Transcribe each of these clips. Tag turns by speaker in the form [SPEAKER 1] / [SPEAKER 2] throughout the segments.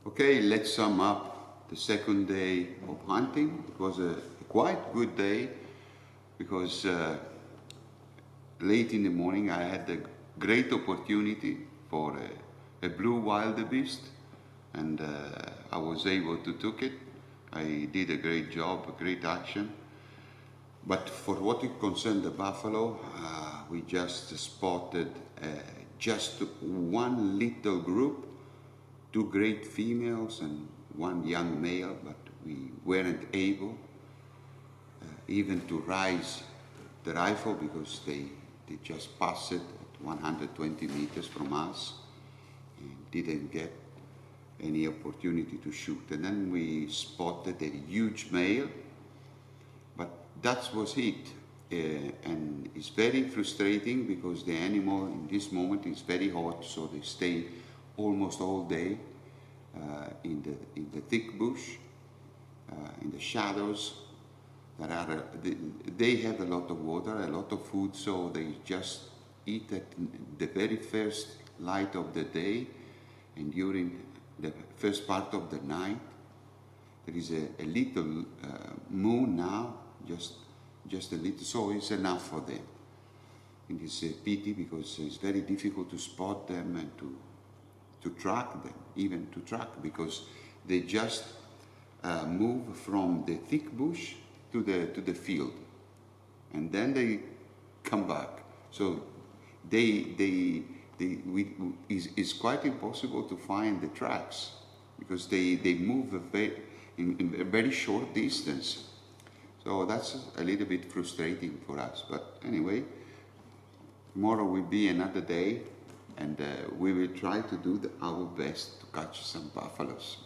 [SPEAKER 1] Okay, let's sum up the second day of hunting. It was a quite good day because late in the morning I had a great opportunity for a blue wildebeest, and I was able to took it. I did a great job, a great action. But for what it concerned the buffalo, we just spotted just one little group, two great females and one young male, but we weren't able even to raise the rifle because they just passed it at 120 meters from us and didn't get any opportunity to shoot. And then we spotted a huge male, but that was it. And it's very frustrating because the animal in this moment is very hot, so they stay almost all day in the thick bush, in the shadows. They have a lot of water, a lot of food, so they just eat at the very first light of the day, and during the first part of the night. There is a little moon now, just a little, so it's enough for them. And it's a pity because it's very difficult to spot them and to track them, even to track, because they just move from the thick bush to the field, and then they come back. So it's quite impossible to find the tracks because they move in a very short distance. So that's a little bit frustrating for us. But anyway, tomorrow will be another day, and we will try to do our best to catch some buffaloes.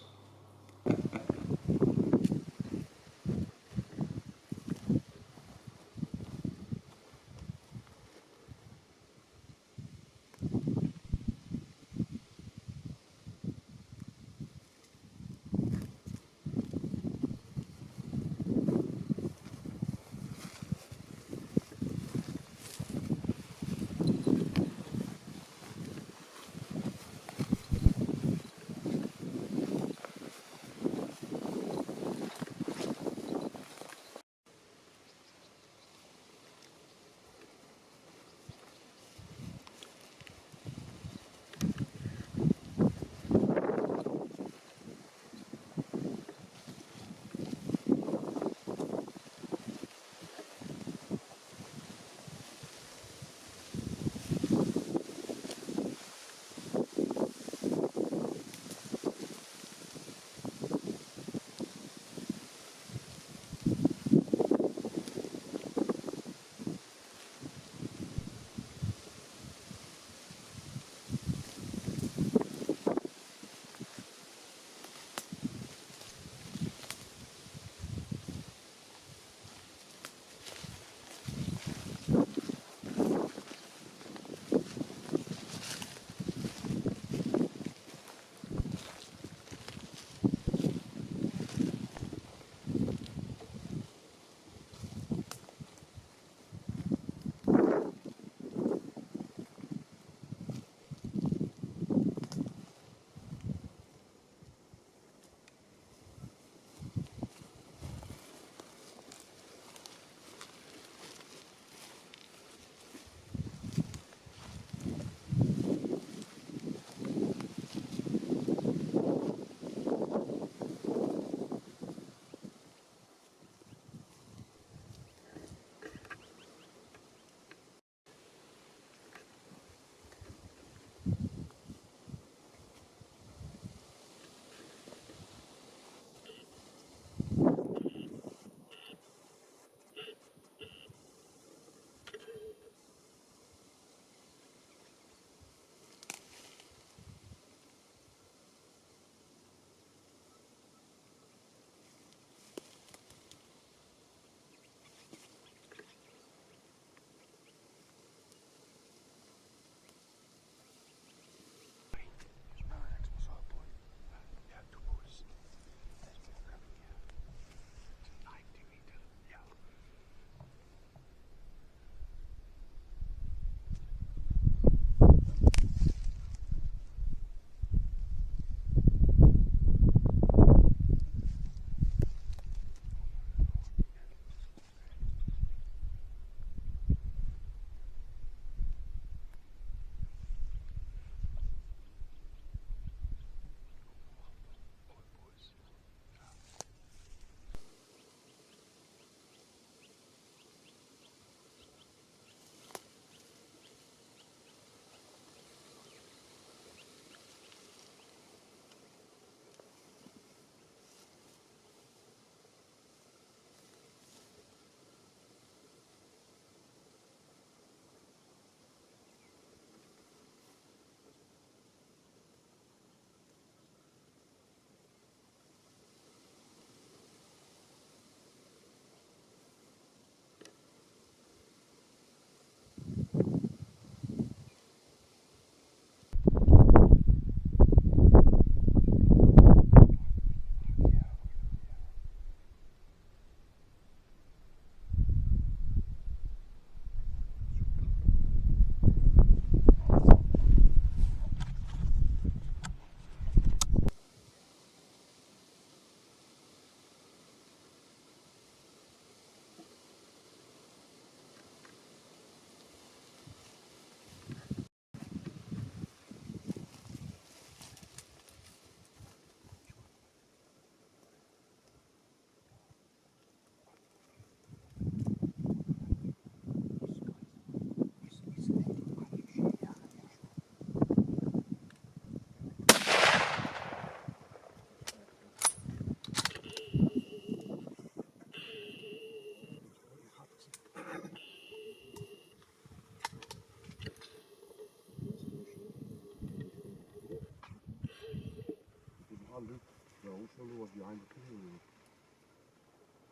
[SPEAKER 2] don't know what's behind the pillow.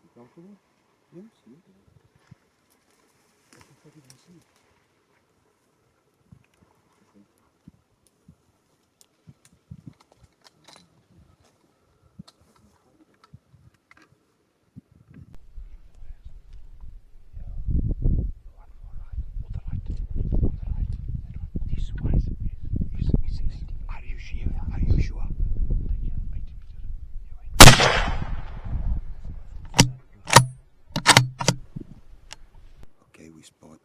[SPEAKER 2] You comfortable? Yes, yes. What the fuck did you see?
[SPEAKER 1] Okay, we spot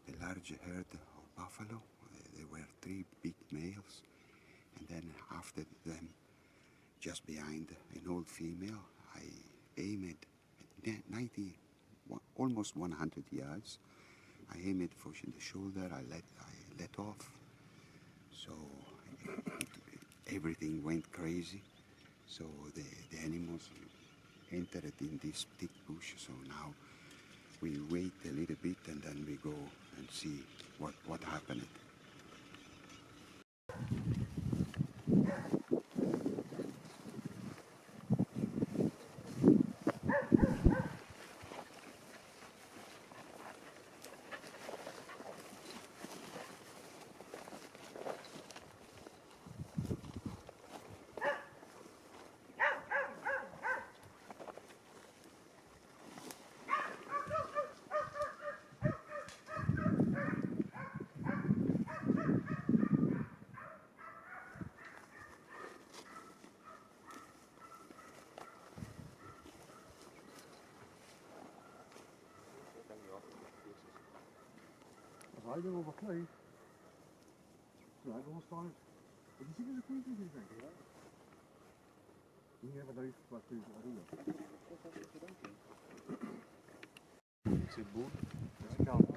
[SPEAKER 1] a large herd of buffalo. There were 3 big males, and then after them, just behind an old female, I aimed at 90, almost 100 yards. I aimed for the shoulder. I let off. So everything went crazy. So the animals entered in this thick bush. So now we wait a little bit and then we go and see what happened.
[SPEAKER 2] Als hij erover kleedt, dan hij gewoon staan. Die zien ze goed in, denk ik. Hier hebben we deze wat tegen Arena. C'est beau. C'est calme.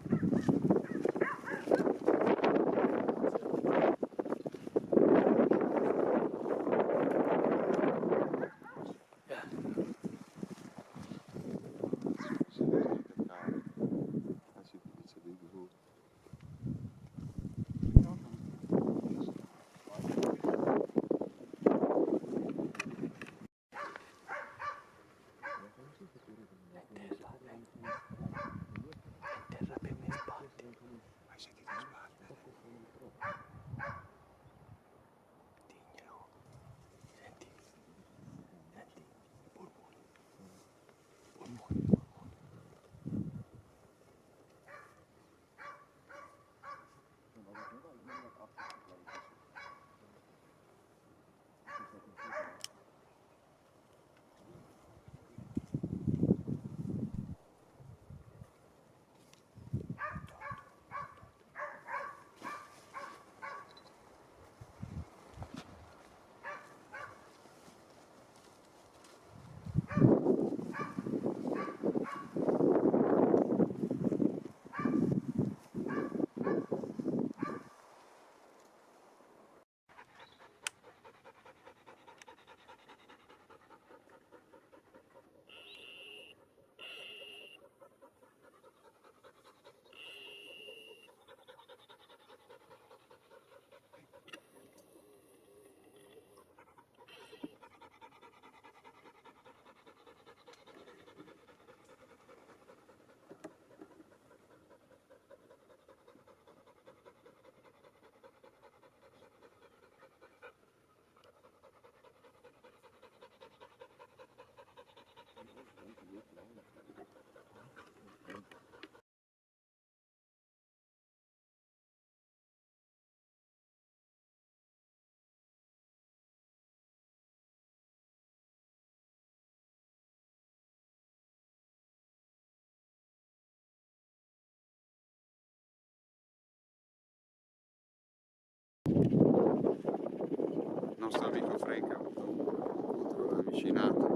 [SPEAKER 1] Nostro amico Frank ha avuto un ravvicinato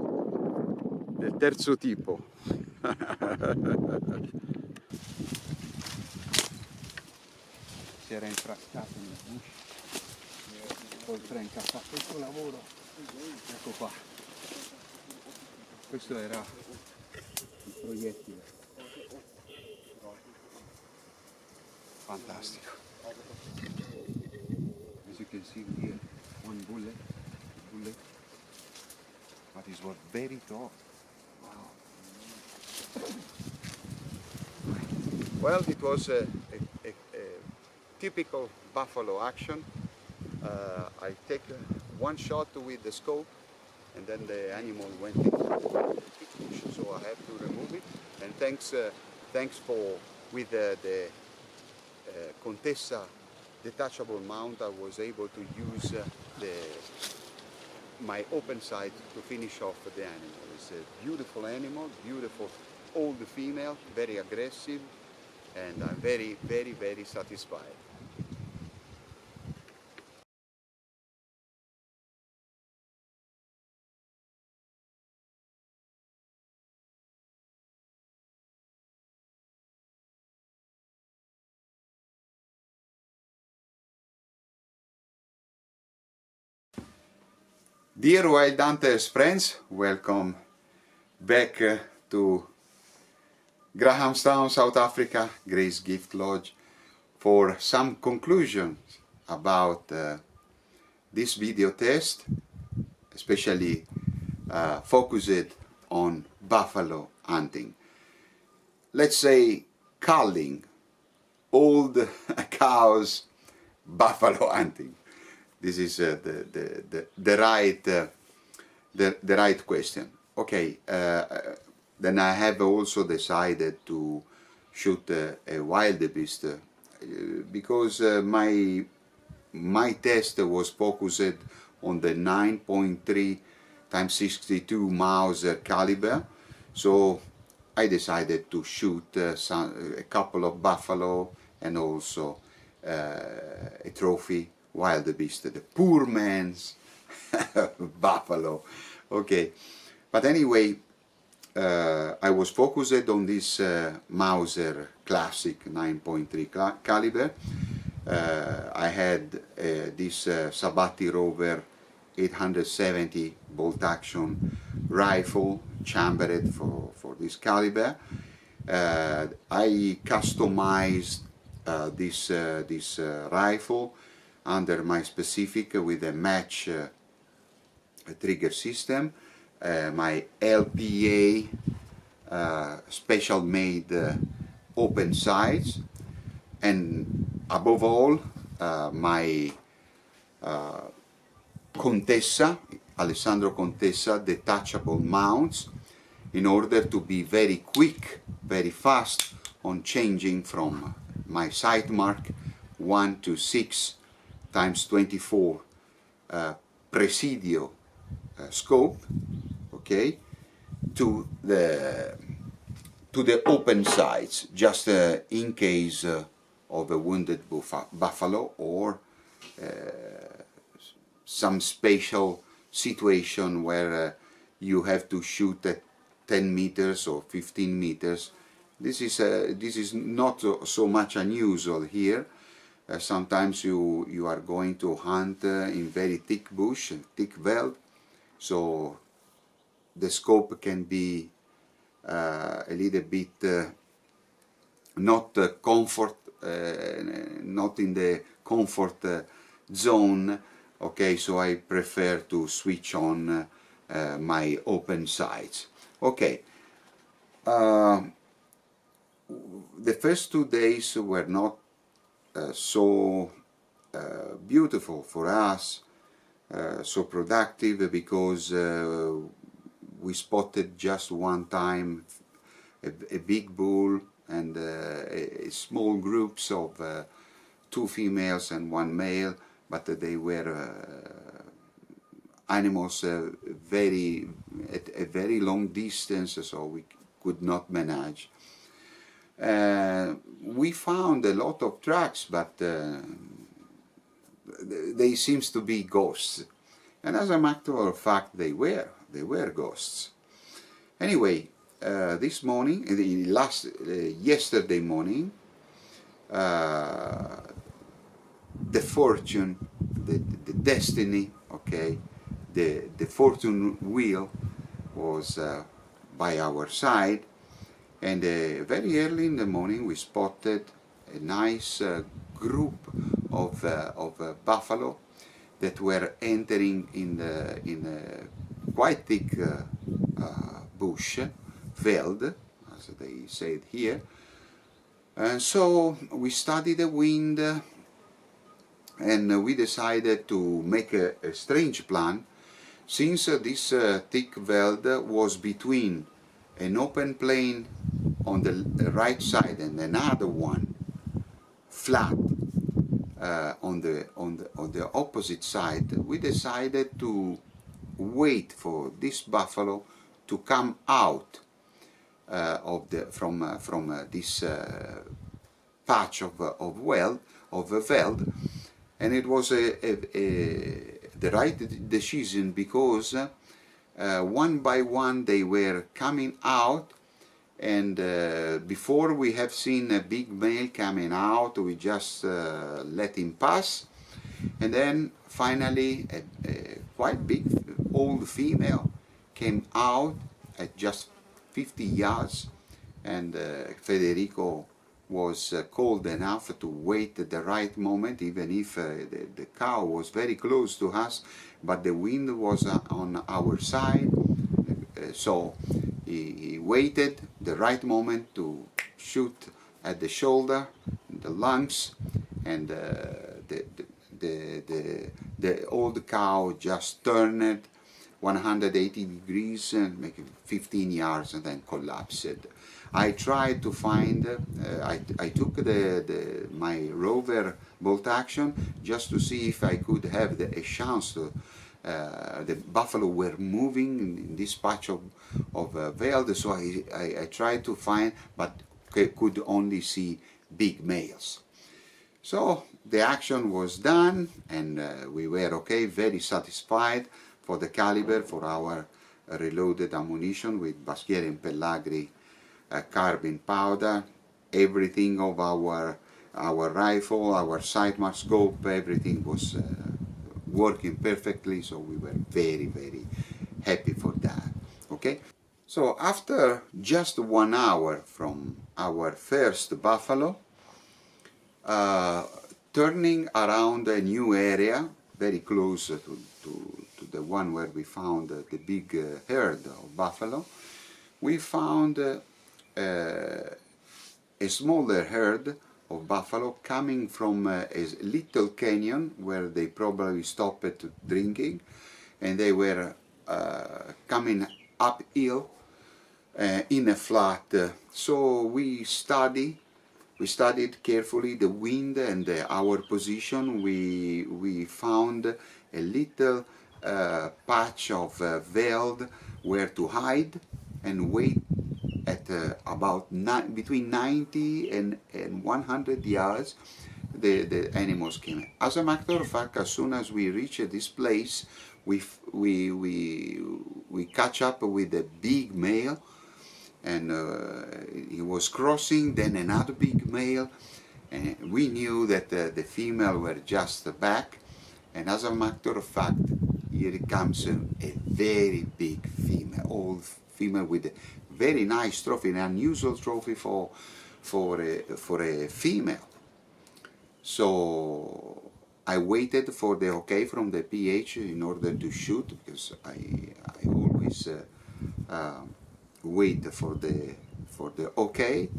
[SPEAKER 1] del terzo tipo. Si era infrascato nel bush, poi Frank ha fatto il suo lavoro. Ecco qua, questo era il proiettile. Fantastico. As you can see here, one bullet.
[SPEAKER 2] but these were very tall.
[SPEAKER 1] Well, it was a typical buffalo action. I take one shot with the scope, and then the animal went into the thick bush, so I have to remove it. And thanks for with the Contessa detachable mount, I was able to use my open sight to finish off the animal. It's a beautiful animal, beautiful old female, very aggressive, and I'm very, very, very satisfied. Dear Wild Hunters friends, welcome back to Grahamstown, South Africa, Grace Gift Lodge, for some conclusions about this video test, especially focused on buffalo hunting. Let's say culling old cows buffalo hunting. This is the right question. Okay, then I have also decided to shoot a wildebeest because my test was focused on the 9.3 x 62 Mauser caliber, so I decided to shoot a couple of buffalo and also a trophy wildebeest, the poor man's buffalo. Okay, but anyway, I was focused on this Mauser classic 9.3 caliber. I had this Sabatti Rover 870 bolt action rifle chambered for this caliber. I customized this rifle under my specific with a match trigger system, my LPA special made open sights, and above all my Contessa, Alessandro Contessa detachable mounts, in order to be very quick, very fast on changing from my Sightmark 1 to 6 times 24 Presidio scope, okay, to the open sights, just in case of a wounded buffalo or some special situation where you have to shoot at 10 meters or 15 meters. This is not so much unusual here. Sometimes you are going to hunt in very thick bush, thick veld, so the scope can be a little bit not not in the comfort zone. Okay, so I prefer to switch on my open sights. Okay, the first 2 days were not so beautiful for us, so productive, because we spotted just one time a big bull and small groups of 2 females and 1 male, but they were animals at a very long distance, so we could not manage. We found a lot of tracks, but they seems to be ghosts, and as a matter of fact they were ghosts. Anyway, this morning, yesterday morning, the fortune, the destiny, okay, the fortune wheel was by our side, and very early in the morning we spotted a nice group of buffalo that were entering in a quite thick bush, veld, as they said here. And so we studied the wind, and we decided to make a strange plan, since this thick veld was between an open plain on the right side and another one flat on the opposite side. We decided to wait for this buffalo to come out from this patch of veld, and it was the right decision, because one by one they were coming out, and before we have seen a big male coming out, we just let him pass, and then finally a quite big old female came out at just 50 yards, and Federico was cold enough to wait the right moment, even if the cow was very close to us, but the wind was on our side, so he waited the right moment to shoot at the shoulder, the lungs, and the old cow just turned 180 degrees and making 15 yards and then collapsed. I tried to find, I took my Rover bolt action just to see if I could have a chance to, the buffalo were moving in this patch of veld, so I tried to find, but could only see big males. So the action was done, and we were okay, very satisfied for the caliber, for our reloaded ammunition with Baschere and Pellagri carbine powder, everything of our rifle, our Sightmark scope, everything was working perfectly, so we were very, very happy for that. Okay, so after just 1 hour from our first buffalo, turning around a new area very close to the one where we found the big herd of buffalo, we found a smaller herd of buffalo coming from a little canyon where they probably stopped drinking, and they were coming uphill in a flat. So we studied carefully the wind and our position. We found a little patch of veld where to hide and wait at about between 90 and 100 yards. The animals came. As a matter of fact, as soon as we reached this place, we catch up with a big male, and he was crossing, then another big male, and we knew that the female were just back. And as a matter of fact, here comes a very big female, old female with a very nice trophy, an unusual trophy for a female. So I waited for the okay from the PH in order to shoot, because I always wait for the okay.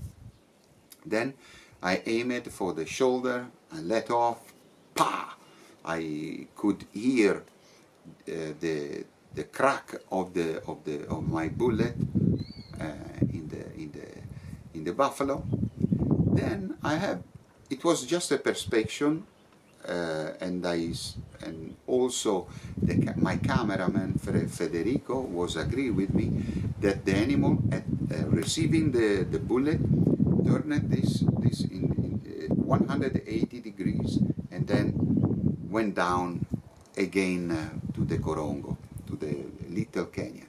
[SPEAKER 1] Then I aimed for the shoulder and let off. Pa! I could hear the crack of my bullet in the buffalo. Then it was just a perspection, and also my cameraman Federico was agree with me that the animal at receiving the bullet turned this in 180 degrees and then went down again to the Corongo, to the little canyon.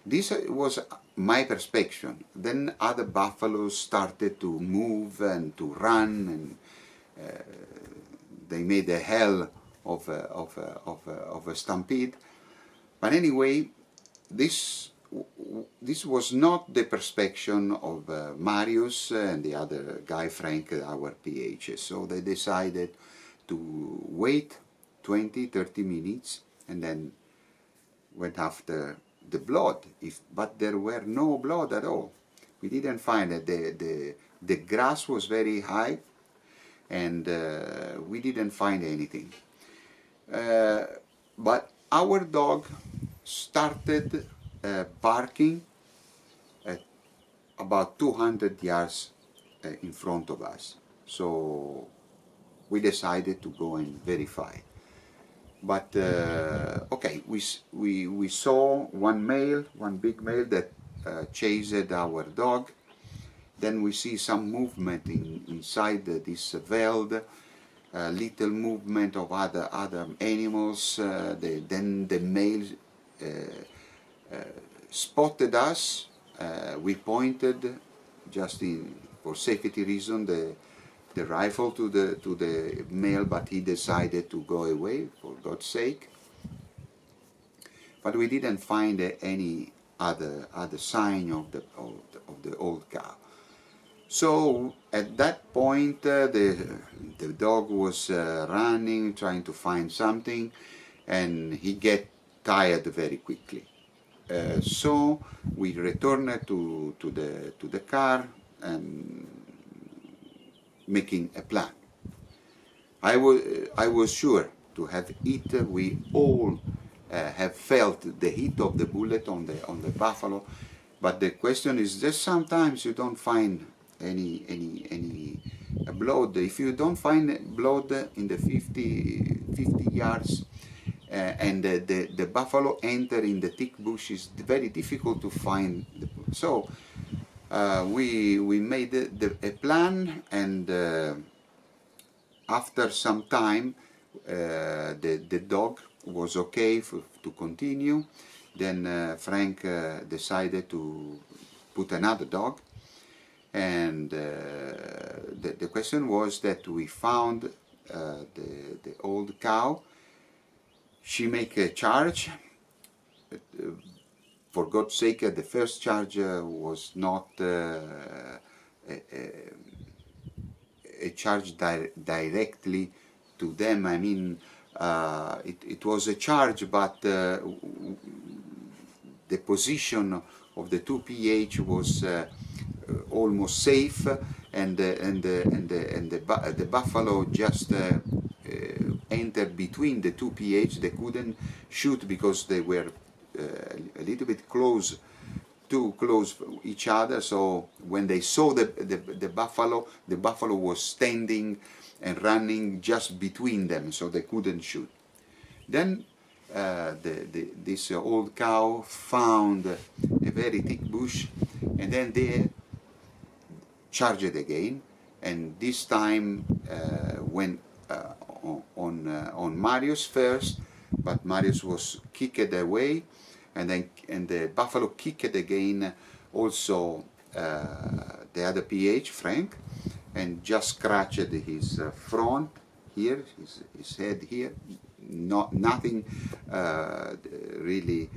[SPEAKER 1] This was my perspection. Then other buffaloes started to move and to run, and they made a hell of a stampede. But anyway, this was not the perspection of Marius and the other guy, Frank, our PH. So they decided to wait 20-30 minutes, and then went after the blood, but there were no blood at all. We didn't find it. The grass was very high, and we didn't find anything. But our dog started barking at about 200 yards in front of us. So we decided to go and verify. But okay, we saw one big male that chased our dog. Then we see some movement inside this veld, little movement of other animals. Then the male spotted us. We pointed, just for safety reason, the rifle to the male, but he decided to go away, for God's sake. But we didn't find any other sign of the old cow. So at that point, the dog was running, trying to find something, and he get tired very quickly. So we returned to the car and making a plan. I was sure to have it. We all have felt the heat of the bullet on the buffalo, but the question is that sometimes you don't find any blood. If you don't find blood in the 50 yards and the buffalo enter in the thick bush, is very difficult to find. So we made a plan, and after some time the dog was okay to continue. Then Frank decided to put another dog, and the question was that we found the old cow. She make a charge. For God's sake, the first charge was not a charge directly to them. I mean, it was a charge, but the position of the 2PH was almost safe, and the buffalo just entered between the 2PH. They couldn't shoot because they were a little bit too close each other. So when they saw the buffalo was standing and running just between them, so they couldn't shoot. Then this old cow found a very thick bush, and then they charged again, and this time went on Marius first, but Marius was kicked away, and the buffalo kicked again also the other PH, Frank, and just scratched his front here, his head here. Nothing really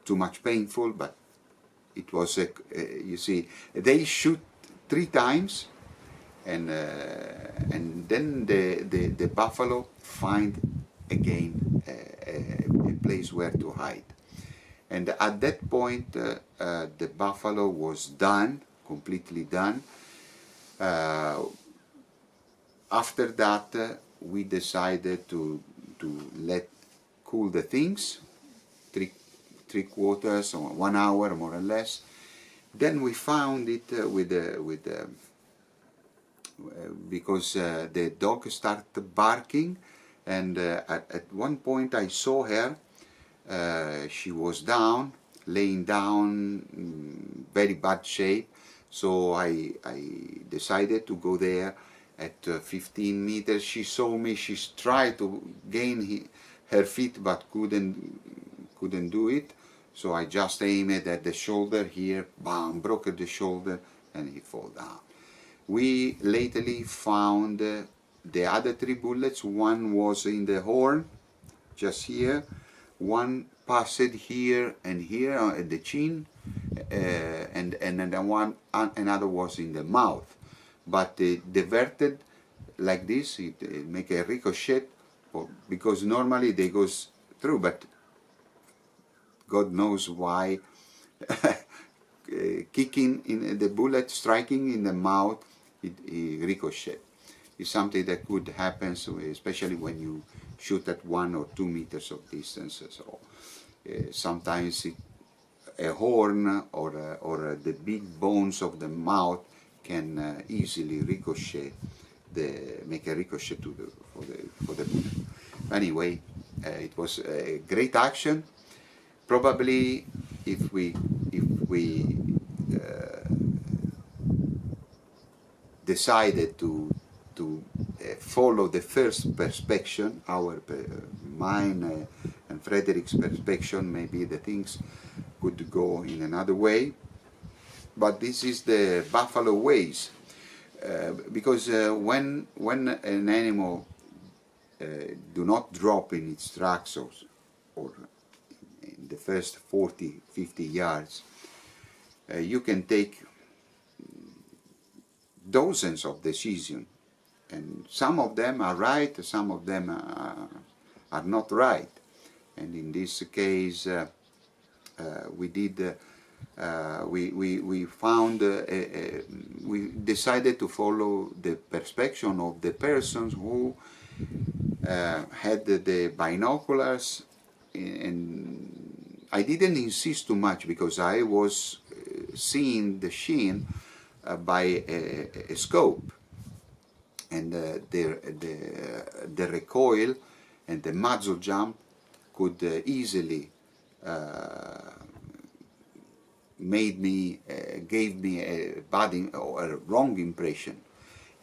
[SPEAKER 1] too much painful, but it was you see, they shoot 3 times, and then the buffalo find again a place where to hide. And at that point the buffalo was done, completely done. After that we decided to let cool the things, three quarters or 1 hour more or less. Then we found it because the dog started barking, and at one point I saw her. She was down, laying down, very bad shape. So I decided to go there at 15 meters. She saw me. She tried to gain her feet, but couldn't do it. So I just aimed at the shoulder here, bam, broke the shoulder, and he fall down. We lately found the other 3 bullets. One was in the horn, just here. One passed here and here at the chin, and another was in the mouth. But diverted like this, it make a ricochet, because normally they goes true, but God knows why kicking in the bullet, striking in the mouth, it ricochet. It's something that could happen, so especially when you shoot at 1 or 2 meters of distance. So sometimes a horn or the big bones of the mouth can easily ricochet, make a ricochet for the bullet. Anyway, it was a great action. Probably if we decided to follow the first perspection, mine and Frederick's perspection, maybe the things could go in another way. But this is the buffalo ways, because when an animal do not drop in its tracks or in the first 40-50 yards, you can take dozens of decisions, and some of them are right, some of them are not right. And in this case, we found we decided to follow the perception of the persons who had the binoculars, and I didn't insist too much because I was seeing the sheen by a scope, and the recoil and the muzzle jump could easily gave me a bad or a wrong impression.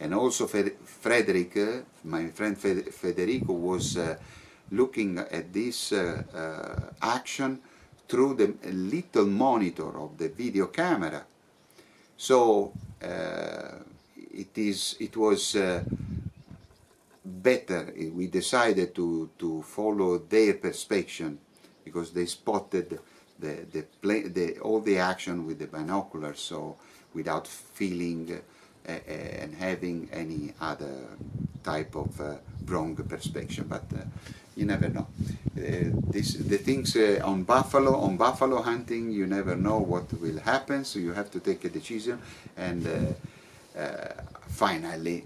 [SPEAKER 1] And also Frederick, my friend Federico, was looking at this action through the little monitor of the video camera. So it was better. We decided to follow their perception because they spotted all the action with the binoculars, so without feeling and having any other type of wrong perception. But you never know. The things on buffalo hunting, you never know what will happen, so you have to take a decision. And finally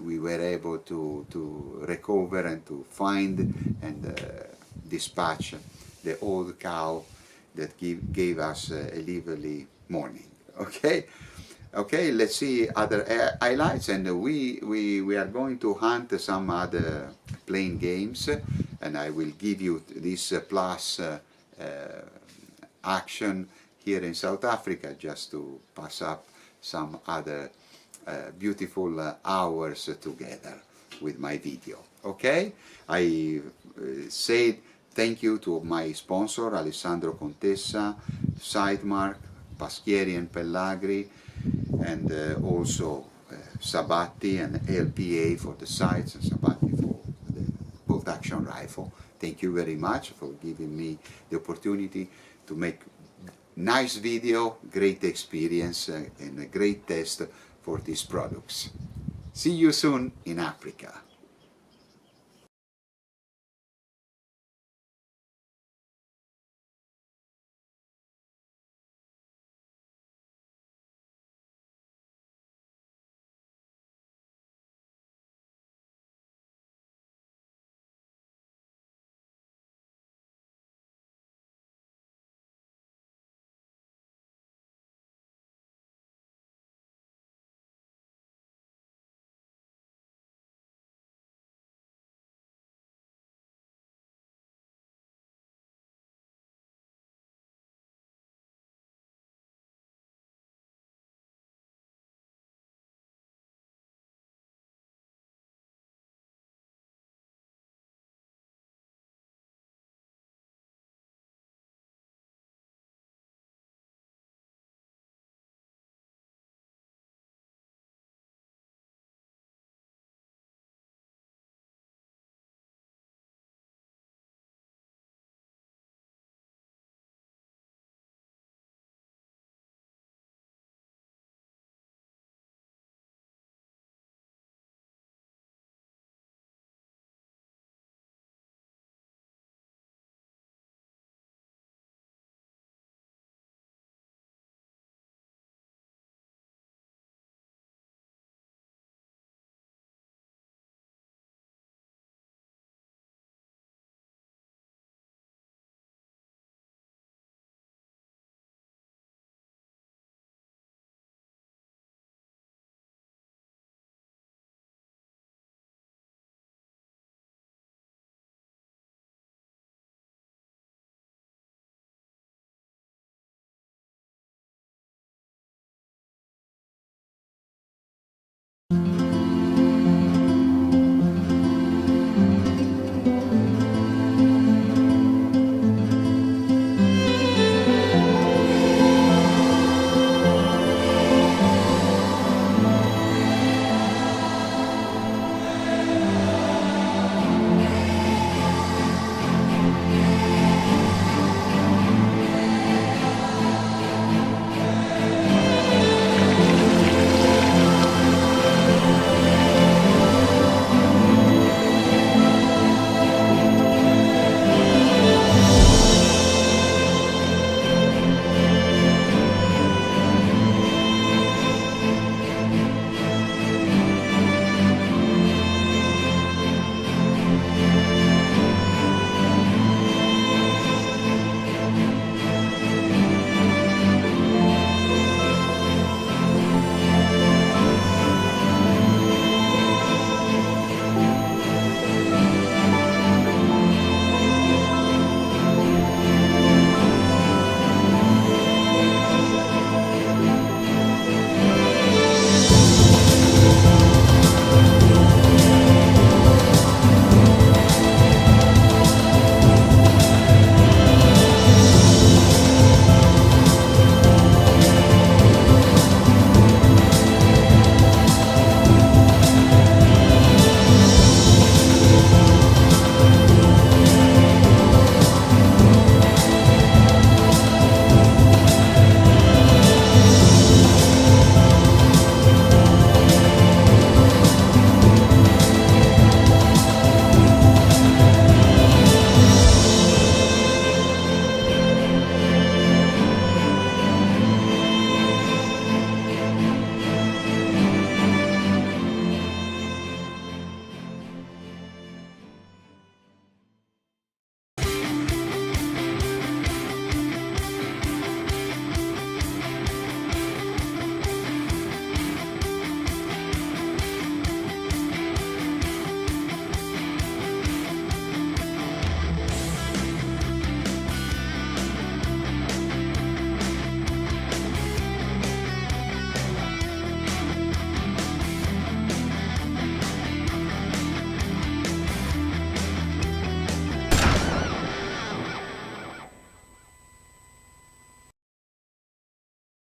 [SPEAKER 1] we were able to recover and to find and dispatch the old cow that gave us a lively morning. Okay, let's see other highlights, and we are going to hunt some other plane games, and I will give you this plus action here in South Africa just to pass up some other beautiful hours together with my video. Okay, I said thank you to my sponsor Alessandro Contessa, Sightmark, Paschieri and Pellagri, and also Sabatti and LPA for the sights and Sabatti for the bolt action rifle. Thank you very much for giving me the opportunity to make nice video, great experience, and a great test for these products. See you soon in Africa.